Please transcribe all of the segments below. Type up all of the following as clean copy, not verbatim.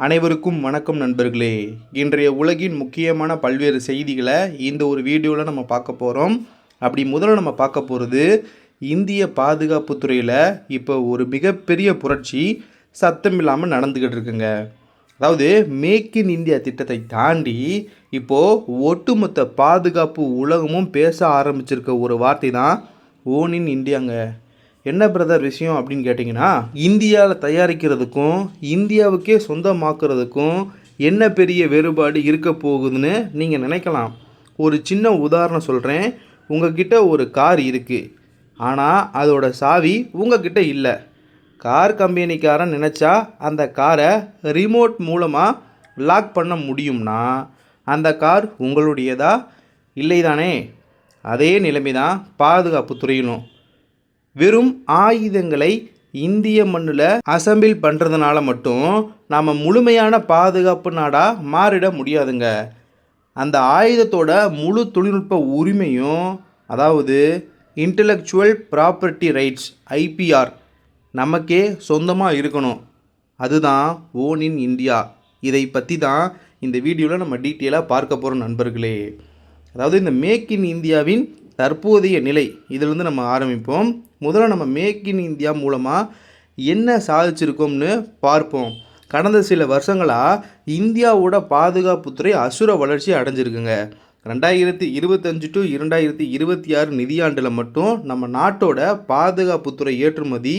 அனைவருக்கும் வணக்கம் நண்பர்களே. இன்றைய உலகின் முக்கியமான பல்வேறு செய்திகளை இந்த ஒரு வீடியோவில் நம்ம பார்க்க போகிறோம். அப்படி முதல்ல நம்ம பார்க்க போகிறது, இந்திய பாதுகாப்பு துறையில் இப்போ ஒரு மிகப்பெரிய புரட்சி சத்தம் இல்லாமல் நடந்துக்கிட்டு இருக்குங்க. அதாவது மேக் இன் இந்தியா திட்டத்தை தாண்டி இப்போது ஒட்டுமொத்த பாதுகாப்பு உலகமும் பேச ஆரம்பிச்சிருக்க ஒரு வார்த்தை தான் ஓன் இன் இந்தியாங்க. என்ன பிரதர் விஷயம் அப்படின்னு கேட்டிங்கன்னா, இந்தியாவில் தயாரிக்கிறதுக்கும் இந்தியாவுக்கே சொந்தமாக்குறதுக்கும் என்ன பெரிய வேறுபாடு இருக்க போகுதுன்னு நீங்கள் நினைக்கலாம். ஒரு சின்ன உதாரணம் சொல்கிறேன். உங்ககிட்ட ஒரு கார் இருக்குது, ஆனால் அதோட சாவி உங்ககிட்ட இல்லை. கார் கம்பெனிக்காரன் நினச்சா அந்த காரை ரிமோட் மூலமாக லாக் பண்ண முடியும்னா அந்த கார் உங்களுடையதா இல்லை தானே? அதே நிலைமை தான் பாதுகாப்பு துறையிலும். வெறும் ஆயுதங்களை இந்திய மண்ணில் அசம்பிள் பண்ணுறதுனால மட்டும் நாம் முழுமையான பாதுகாப்பு நாடாக மாறிட முடியாதுங்க. அந்த ஆயுதத்தோட முழு தொழில்நுட்ப உரிமையும், அதாவது இன்டலெக்சுவல் ப்ராப்பர்ட்டி ரைட்ஸ் ஐபிஆர், நமக்கே சொந்தமாக இருக்கணும். அதுதான் ஓன் இன் இந்தியா. இதை பற்றி தான் இந்த வீடியோவில் நம்ம டீட்டெயிலாக பார்க்க போகிறோம் நண்பர்களே. அதாவது இந்த மேக் இன் இந்தியாவின் தற்போதைய நிலை, இதிலிருந்து நம்ம ஆரம்பிப்போம். முதல்ல நம்ம மேக் இன் இந்தியா மூலமாக என்ன சாதிச்சிருக்கோம்னு பார்ப்போம். கடந்த சில வருஷங்களாக இந்தியாவோட பாதுகாப்புத்துறை அசுர வளர்ச்சி அடைஞ்சிருக்குங்க. 2025 டு 2026 நிதியாண்டில் மட்டும் நம்ம நாட்டோட பாதுகாப்புத்துறை ஏற்றுமதி,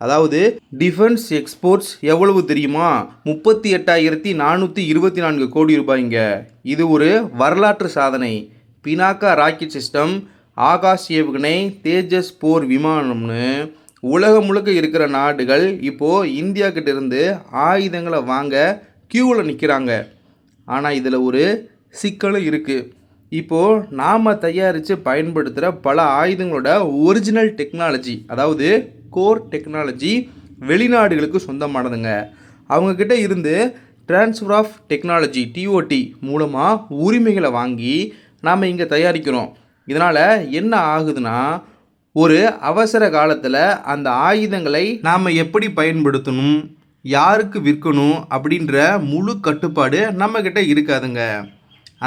அதாவது டிஃபென்ஸ் எக்ஸ்போர்ட்ஸ் எவ்வளவு தெரியுமா? 38,424 கோடி ரூபாய்ங்க. இது ஒரு வரலாற்று சாதனை. பினாக்கா ராக்கெட் சிஸ்டம், ஆகாஷ் ஏவுகணை, தேஜஸ் போர் விமானம்னு உலகம் முழுக்க இருக்கிற நாடுகள் இப்போது இந்தியா கிட்ட இருந்து ஆயுதங்களை வாங்க கியூவில் நிற்கிறாங்க. ஆனால் இதில் ஒரு சிக்கலும் இருக்குது. இப்போது நாம் தயாரித்து பயன்படுத்துகிற பல ஆயுதங்களோட ஒரிஜினல் டெக்னாலஜி, அதாவது கோர் டெக்னாலஜி வெளிநாடுகளுக்கு சொந்தமானதுங்க. அவங்கக்கிட்ட இருந்து ட்ரான்ஸ்ஃபர் ஆஃப் டெக்னாலஜி டிஓடி மூலமாக உரிமைகளை வாங்கி நாம் இங்கே தயாரிக்கிறோம். இதனால் என்ன ஆகுதுன்னா, ஒரு அவசர காலத்தில் அந்த ஆயுதங்களை நாம் எப்படி பயன்படுத்தணும், யாருக்கு விற்கணும் அப்படின்ற முழு கட்டுப்பாடு நம்மக்கிட்ட இருக்காதுங்க.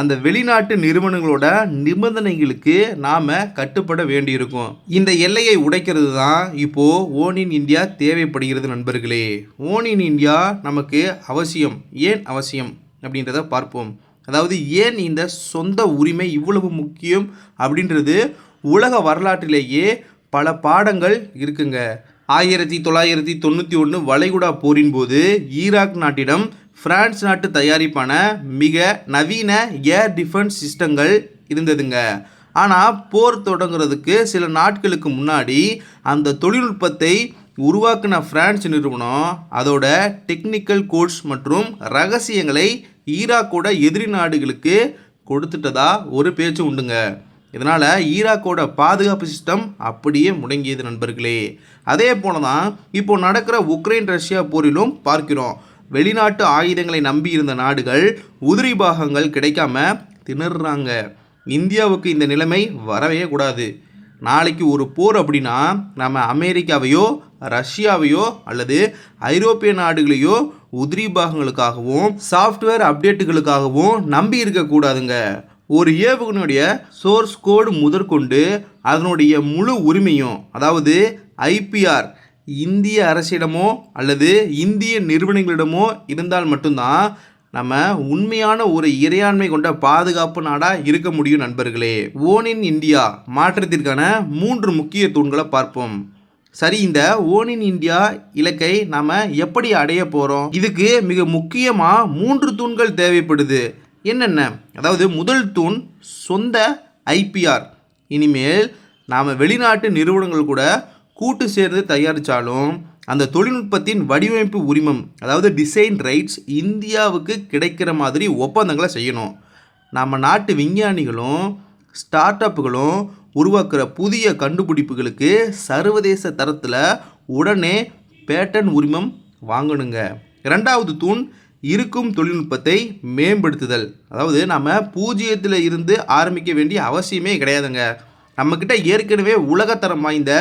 அந்த வெளிநாட்டு நிறுவனங்களோட நிபந்தனைகளுக்கு நாம் கட்டுப்பட வேண்டியிருக்கும். இந்த எல்லையை உடைக்கிறது தான் இப்போது ஓன் இன் இந்தியா தேவைப்படுகிறது நண்பர்களே. ஓன் இன் இந்தியா நமக்கு அவசியம். ஏன் அவசியம் அப்படின்றத பார்ப்போம். அதாவது ஏன் இந்த சொந்த உரிமை இவ்வளவு முக்கியம் அப்படின்றது உலக வரலாற்றிலேயே பல பாடங்கள் இருக்குங்க. 1991 வளைகுடா போரின் போது ஈராக் நாட்டிடம் பிரான்ஸ் நாட்டு தயாரிப்பான மிக நவீன ஏர் டிஃபென்ஸ் சிஸ்டங்கள் இருந்ததுங்க. ஆனால் போர் தொடங்குறதுக்கு சில நாட்களுக்கு முன்னாடி அந்த தொழில்நுட்பத்தை உருவாக்கின பிரான்ஸ் நிறுவனம் அதோட டெக்னிக்கல் கோட்ஸ் மற்றும் ரகசியங்களை ஈராக்கோட எதிரி நாடுகளுக்கு கொடுத்துட்டதா ஒரு பேச்சு உண்டுங்க. இதனால் ஈராக்கோட பாதுகாப்பு சிஸ்டம் அப்படியே முடங்கியது நண்பர்களே. அதே போல தான் இப்போ நடக்கிற உக்ரைன் ரஷ்யா போரிலும் பார்க்கிறோம். வெளிநாட்டு ஆயுதங்களை நம்பி இருந்த நாடுகள் உதிரி பாகங்கள் கிடைக்காம திணறாங்க. இந்தியாவுக்கு இந்த நிலைமை வரவே கூடாது. நாளைக்கு ஒரு போர் அப்படின்னா நம்ம அமெரிக்காவையோ ரஷ்யாவையோ அல்லது ஐரோப்பிய நாடுகளையோ உதிரி பாகங்களுக்காகவும் சாஃப்ட்வேர் அப்டேட்டுகளுக்காகவும் நம்பி இருக்கக்கூடாதுங்க. ஒரு ஏவுகணையுடைய சோர்ஸ் கோடு முதற்கொண்டு அதனுடைய முழு உரிமையும், அதாவது ஐபிஆர், இந்திய அரசிடமோ அல்லது இந்திய நிறுவனங்களிடமோ இருந்தால் மட்டும்தான் நம்ம உண்மையான ஒரு இறையாண்மை கொண்ட பாதுகாப்பு நாடாக இருக்க முடியும் நண்பர்களே. ஓன் இன் இந்தியா மாற்றத்திற்கான 3 முக்கிய தூண்களை பார்ப்போம். சரி, இந்த ஓன் இன் இந்தியா இலக்கை நாம் எப்படி அடைய போகிறோம்? இதுக்கு மிக முக்கியமாக 3 தூண்கள் தேவைப்படுது. என்னென்ன? அதாவது முதல் தூண் சொந்த ஐபிஆர். இனிமேல் நாம் வெளிநாட்டு நிறுவனங்கள் கூட கூட்டு சேர்ந்து தயாரித்தாலும் அந்த தொழில்நுட்பத்தின் வடிவமைப்பு உரிமம், அதாவது டிசைன் ரைட்ஸ், இந்தியாவுக்கு கிடைக்கிற மாதிரி ஒப்பந்தங்களை செய்யணும். நம்ம நாட்டு விஞ்ஞானிகளும் ஸ்டார்ட் அப்புகளும் உருவாக்குற புதிய கண்டுபிடிப்புகளுக்கு சர்வதேச தரத்தில் உடனே பேட்டன் உரிமம் வாங்கணுங்க. 2வது தூண் இருக்கும் தொழில்நுட்பத்தை மேம்படுத்துதல். அதாவது நம்ம பூஜ்ஜியத்தில் இருந்து ஆரம்பிக்க வேண்டிய அவசியமே கிடையாதுங்க. நம்மக்கிட்ட ஏற்கனவே உலகத்தரம் வாய்ந்த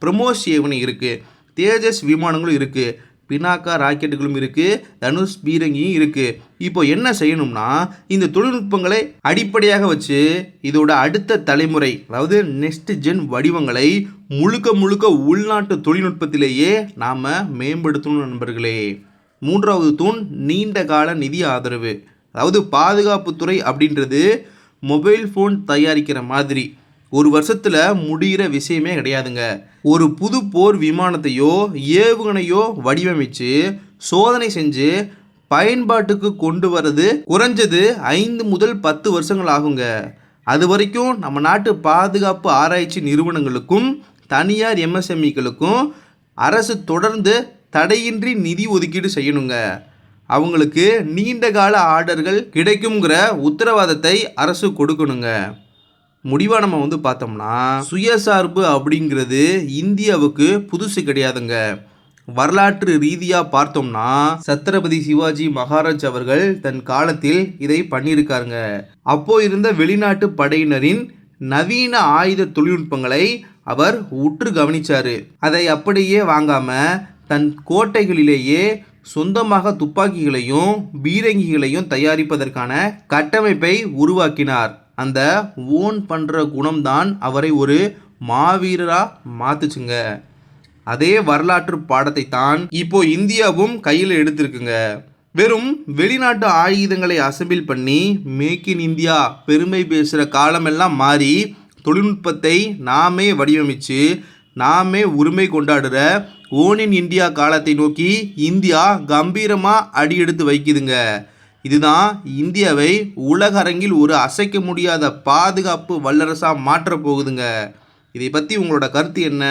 பிரம்மோஸ் ஏவுகணை இருக்குது, தேஜஸ் விமானங்களும் இருக்குது, பினாக்கா ராக்கெட்டுகளும் இருக்குது, தனுஷ் பீரங்கியும் இருக்குது. இப்போ என்ன செய்யணும்னா இந்த தொழில்நுட்பங்களை அடிப்படையாக வச்சு இதோட அடுத்த தலைமுறை, அதாவது நெக்ஸ்ட் ஜென் வடிவங்களை முழுக்க முழுக்க உள்நாட்டு தொழில்நுட்பத்திலேயே நாம் மேம்படுத்தணும் நண்பர்களே. மூன்றாவது தூண் நீண்ட கால நிதி ஆதரவு. அதாவது பாதுகாப்புத்துறை அப்படின்றது மொபைல் ஃபோன் தயாரிக்கிற மாதிரி ஒரு வருஷத்தில் முடிகிற விஷயமே கிடையாதுங்க. ஒரு புது போர் விமானத்தையோ ஏவுகணையோ வடிவமைச்சு சோதனை செஞ்சு பயன்பாட்டுக்கு கொண்டு வர்றது குறைஞ்சது 5 முதல் 10 வருஷங்கள் ஆகுங்க. அது வரைக்கும் நம்ம நாட்டு பாதுகாப்பு ஆராய்ச்சி நிறுவனங்களுக்கும் தனியார் எம்எஸ்எம்இக்களுக்கும் அரசு தொடர்ந்து தடையின்றி நிதி ஒதுக்கீடு செய்யணுங்க. அவங்களுக்கு நீண்ட கால ஆர்டர்கள் கிடைக்குங்கிற உத்தரவாதத்தை அரசு கொடுக்கணுங்க. முடிவாக நம்ம பார்த்தோம்னா சுயசார்பு அப்படிங்கிறது இந்தியாவுக்கு புதுசு கிடையாதுங்க. வரலாற்று ரீதியாக பார்த்தோம்னா சத்ரபதி சிவாஜி மகாராஜ் அவர்கள் தன் காலத்தில் இதை பண்ணியிருக்காருங்க. அப்போ இருந்த வெளிநாட்டு படையினரின் நவீன ஆயுத தொழில்நுட்பங்களை அவர் உற்று கவனிச்சாரு. அதை அப்படியே வாங்காம தன் கோட்டைகளிலேயே சொந்தமாக துப்பாக்கிகளையும் பீரங்கிகளையும் தயாரிப்பதற்கான கட்டமைப்பை உருவாக்கினார். அந்த ஓன் பண்ணுற குணம்தான் அவரை ஒரு மாவீரராக மாத்துச்சுங்க. அதே வரலாற்று பாடத்தை தான் இப்போ இந்தியாவும் கையில் எடுத்திருக்குங்க. வெறும் வெளிநாட்டு ஆயுதங்களை அசெம்பிள் பண்ணி மேக் இன் இந்தியா பெருமை பேசுகிற காலமெல்லாம் மாறி தொழில்நுட்பத்தை நாமே வடிவமைச்சு நாமே உரிமை கொண்டாடுற ஓன் இன் இந்தியா காலத்தை நோக்கி இந்தியா கம்பீரமாக அடியெடுத்து வைக்குதுங்க. இதுதான் இந்தியாவை உலக அரங்கில் ஒரு அசைக்க முடியாத பாதுகாப்பு வல்லரசாக மாற்றப் போகுதுங்க. இதை பற்றி உங்களோட கருத்து என்ன?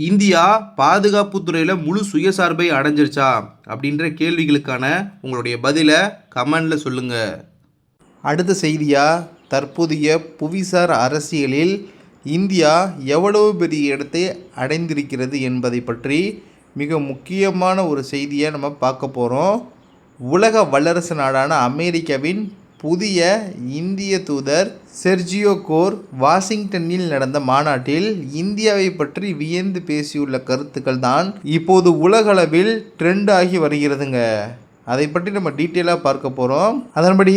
இந்தியா பாதுகாப்பு துறையில் முழு சுயசார்பை அடைஞ்சிருச்சா அப்படின்ற கேள்விகளுக்கான உங்களுடைய பதிலை கமெண்டில் சொல்லுங்கள். அடுத்த செய்தியாக தற்போதைய புவிசார் அரசியலில் இந்தியா எவ்வளவு பெரிய இடத்தை அடைந்திருக்கிறது என்பதை பற்றி மிக முக்கியமான ஒரு செய்தியை நம்ம பார்க்க போகிறோம். உலக வல்லரசு நாடான அமெரிக்காவின் புதிய இந்திய தூதர் செர்ஜியோ கோர் வாஷிங்டனில் நடந்த மாநாட்டில் இந்தியாவை பற்றி வியந்து பேசியுள்ள கருத்துக்கள் தான் இப்போது உலகளவில் ட்ரெண்ட் ஆகி வருகிறதுங்க. அதை பற்றி நம்ம டீட்டெயிலாக பார்க்க போகிறோம். அதன்படி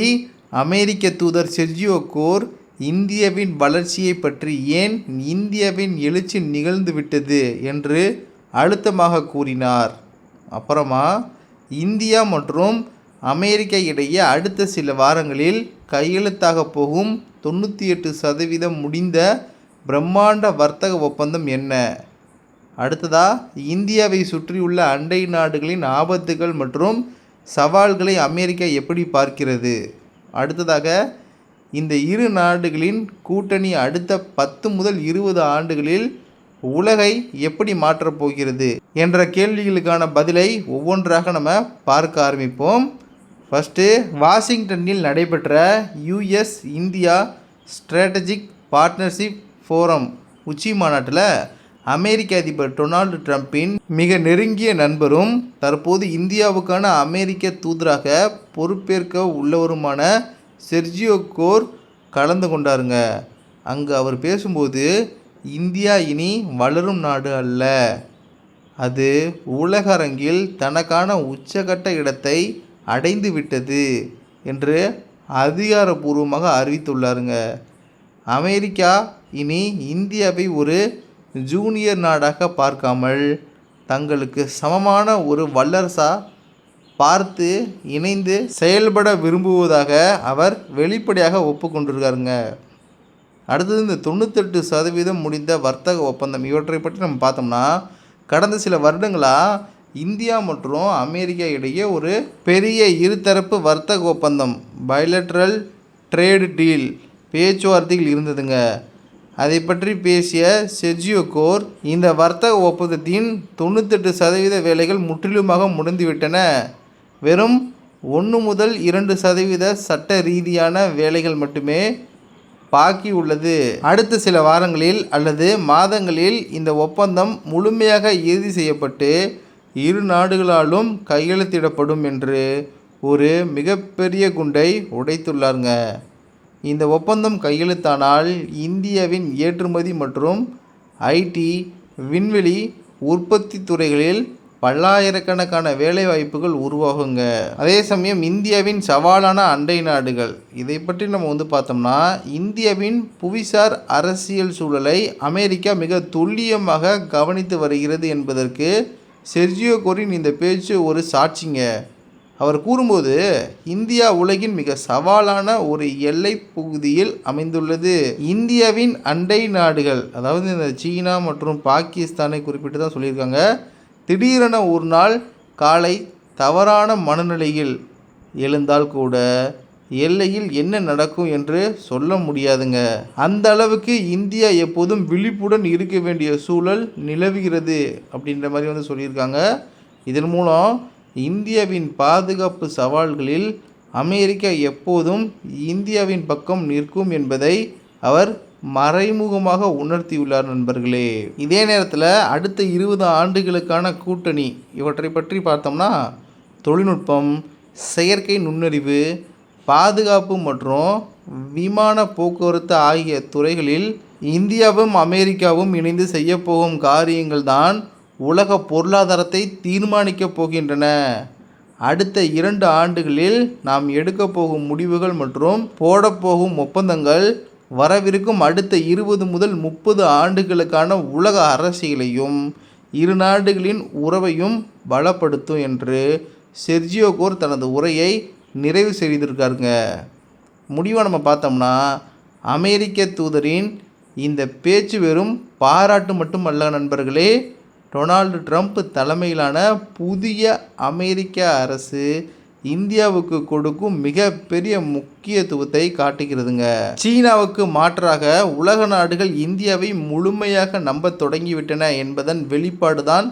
அமெரிக்க தூதர் செர்ஜியோ கோர் இந்தியாவின் வளர்ச்சியை பற்றி, ஏன் இந்தியாவின் எழுச்சி நிகழ்ந்து விட்டது என்று அழுத்தமாக கூறினார். அப்புறமா இந்தியா மற்றும் அமெரிக்கா இடையே அடுத்த சில வாரங்களில் கையெழுத்தாக போகும் 98% முடிந்த பிரம்மாண்ட வர்த்தக ஒப்பந்தம் என்ன? அடுத்ததாக இந்தியாவை சுற்றியுள்ள அண்டை நாடுகளின் ஆபத்துகள் மற்றும் சவால்களை அமெரிக்கா எப்படி பார்க்கிறது? அடுத்ததாக இந்த இரு நாடுகளின் கூட்டணி அடுத்த 10 முதல் 20 ஆண்டுகளில் உலகை எப்படி மாற்றப் போகிறது என்ற கேள்விகளுக்கான பதிலை ஒவ்வொன்றாக நம்ம பார்க்க ஆரம்பிப்போம். ஃபஸ்ட்டு, வாஷிங்டனில் நடைபெற்ற US India strategic partnership forum உச்சி மாநாட்டில் அமெரிக்க அதிபர் டொனால்டு ட்ரம்பின் மிக நெருங்கிய நண்பரும் தற்போது இந்தியாவுக்கான அமெரிக்க தூதராக பொறுப்பேற்க உள்ளவருமான செர்ஜியோ கோர் கலந்து கொண்டாருங்க. அங்கு அவர் பேசும்போது இந்தியா இனி வளரும் நாடு அல்ல, அது உலக அரங்கில் தனக்கான உச்சகட்ட இடத்தை அடைந்து விட்டது என்று அதிகாரப்பூர்வமாக அறிவித்துள்ளாருங்க. அமெரிக்கா இனி இந்தியாவை ஒரு ஜூனியர் நாடாக பார்க்காமல் தங்களுக்கு சமமான ஒரு வல்லரசாக பார்த்து இணைந்து செயல்பட விரும்புவதாக அவர் வெளிப்படையாக ஒப்புக்கொண்டிருக்காருங்க. அடுத்தது இந்த 98% முடிந்த வர்த்தக ஒப்பந்தம், இவற்றை பற்றி நம்ம பார்த்தோம்னா கடந்த சில வருடங்களாக இந்தியா மற்றும் அமெரிக்கா இடையே ஒரு பெரிய இருதரப்பு வர்த்தக ஒப்பந்தம் பைலேட்ரல் ட்ரேடு டீல் பேச்சுவார்த்தைகள் இருந்ததுங்க. அதை பற்றி பேசிய செர்ஜியோ கோர், இந்த வர்த்தக ஒப்பந்தத்தின் 98% வேலைகள் முற்றிலுமாக முடிந்துவிட்டன, வெறும் 1 முதல் 2% சட்ட ரீதியான வேலைகள் மட்டுமே பாக்கி உள்ளது. அடுத்த சில வாரங்களில் அல்லது மாதங்களில் இந்த ஒப்பந்தம் முழுமையாக இறுதி செய்யப்பட்டு இரு நாடுகளாலும் கையெழுத்திடப்படும் என்று ஒரு மிகப்பெரிய குண்டை உடைத்துள்ளாருங்க. இந்த ஒப்பந்தம் கையெழுத்தானால் இந்தியாவின் ஏற்றுமதி மற்றும் ஐடி, விண்வெளி உற்பத்தி துறைகளில் பல்லாயிரக்கணக்கான வேலை வாய்ப்புகள் உருவாகுங்க. அதே சமயம் இந்தியாவின் சவாலான அண்டை நாடுகள் இதை பற்றி நம்ம பார்த்தோம்னா, இந்தியாவின் புவிசார் அரசியல் சூழலை அமெரிக்கா மிக துல்லியமாக கவனித்து வருகிறது என்பதற்கு செர்ஜியோ கோரின் இந்த பேச்சு ஒரு சாட்சிங்க. அவர் கூறும்போது, இந்தியா உலகின் மிக சவாலான ஒரு எல்லை பகுதியில் அமைந்துள்ளது. இந்தியாவின் அண்டை நாடுகள், அதாவது இந்த சீனா மற்றும் பாகிஸ்தானை குறிப்பிட்டு தான் சொல்லியிருக்காங்க. திடீரென ஒரு நாள் காலை தவறான மனநிலையில் எழுந்தால் கூட எல்லையில் என்ன நடக்கும் என்று சொல்ல முடியாதுங்க. அந்த அளவுக்கு இந்தியா எப்போதும் விழிப்புடன் இருக்க வேண்டிய சூழல் நிலவுகிறது அப்படின்ற மாதிரி சொல்லியிருக்காங்க. இதன் மூலம் இந்தியாவின் பாதுகாப்பு சவால்களில் அமெரிக்கா எப்போதும் இந்தியாவின் பக்கம் நிற்கும் என்பதை அவர் மறைமுகமாக உணர்த்தியுள்ளார் நண்பர்களே. இதே நேரத்தில் அடுத்த 20 ஆண்டுகளுக்கான கூட்டணி இவற்றை பற்றி பார்த்தோம்னா, தொழில்நுட்பம், செயற்கை நுண்ணறிவு, பாதுகாப்பு மற்றும் விமான போக்குவரத்து ஆகிய துறைகளில் இந்தியாவும் அமெரிக்காவும் இணைந்து செய்யப்போகும் காரியங்கள் தான் உலக பொருளாதாரத்தை தீர்மானிக்கப் போகின்றன. அடுத்த 2 ஆண்டுகளில் நாம் எடுக்கப் போகும் முடிவுகள் மற்றும் போடப்போகும் ஒப்பந்தங்கள் வரவிருக்கும் அடுத்த 20 முதல் 30 ஆண்டுகளுக்கான உலக அரசியலையும் இரு நாடுகளின் உறவையும் பலப்படுத்தும் என்று செர்ஜியோ கோர் தனது உரையை நிறைவு செய்திருக்காருங்க. முடிவாக நம்ம பார்த்தோம்னா, அமெரிக்க தூதரின் இந்த பேச்சு வெறும் பாராட்டு மட்டுமல்ல நண்பர்களே, டொனால்டு ட்ரம்ப் தலைமையிலான புதிய அமெரிக்க அரசு இந்தியாவுக்கு கொடுக்கும் மிகப்பெரிய முக்கியத்துவத்தை காட்டுகிறதுங்க. சீனாவுக்கு மாற்றாக உலக நாடுகள் இந்தியாவை முழுமையாக நம்ப தொடங்கிவிட்டன என்பதன் வெளிப்பாடு தான்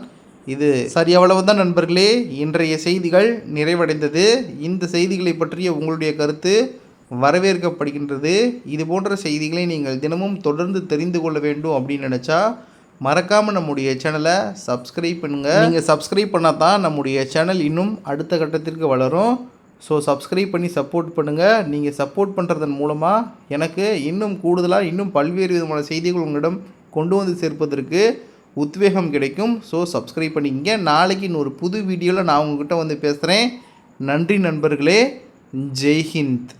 இது. சரி, அவ்வளவுதான் நண்பர்களே, இன்றைய செய்திகள் நிறைவடைந்தது. இந்த செய்திகளை பற்றிய உங்களுடைய கருத்து வரவேற்கப்படுகின்றது. இது போன்ற செய்திகளை நீங்கள் தினமும் தொடர்ந்து தெரிந்து கொள்ள வேண்டும் அப்படின்னு நினச்சா மறக்காமல் நம்முடைய சேனலை சப்ஸ்கிரைப் பண்ணுங்கள். நீங்கள் சப்ஸ்கிரைப் பண்ணால் தான் நம்முடைய சேனல் இன்னும் அடுத்த கட்டத்திற்கு வளரும். ஸோ சப்ஸ்கிரைப் பண்ணி சப்போர்ட் பண்ணுங்கள். நீங்கள் சப்போர்ட் பண்ணுறதன் மூலமாக எனக்கு இன்னும் கூடுதலாக இன்னும் பல்வேறு விதமான செய்திகள் உங்களிடம் கொண்டு வந்து சேர்ப்பதற்கு உத்வேகம் கிடைக்கும். ஸோ சப்ஸ்கிரைப் பண்ணிக்கங்க. நாளைக்கு இன்னொரு புது வீடியோவில் நான் உங்கள்கிட்ட பேசுகிறேன். நன்றி நண்பர்களே. ஜெய்ஹிந்த்.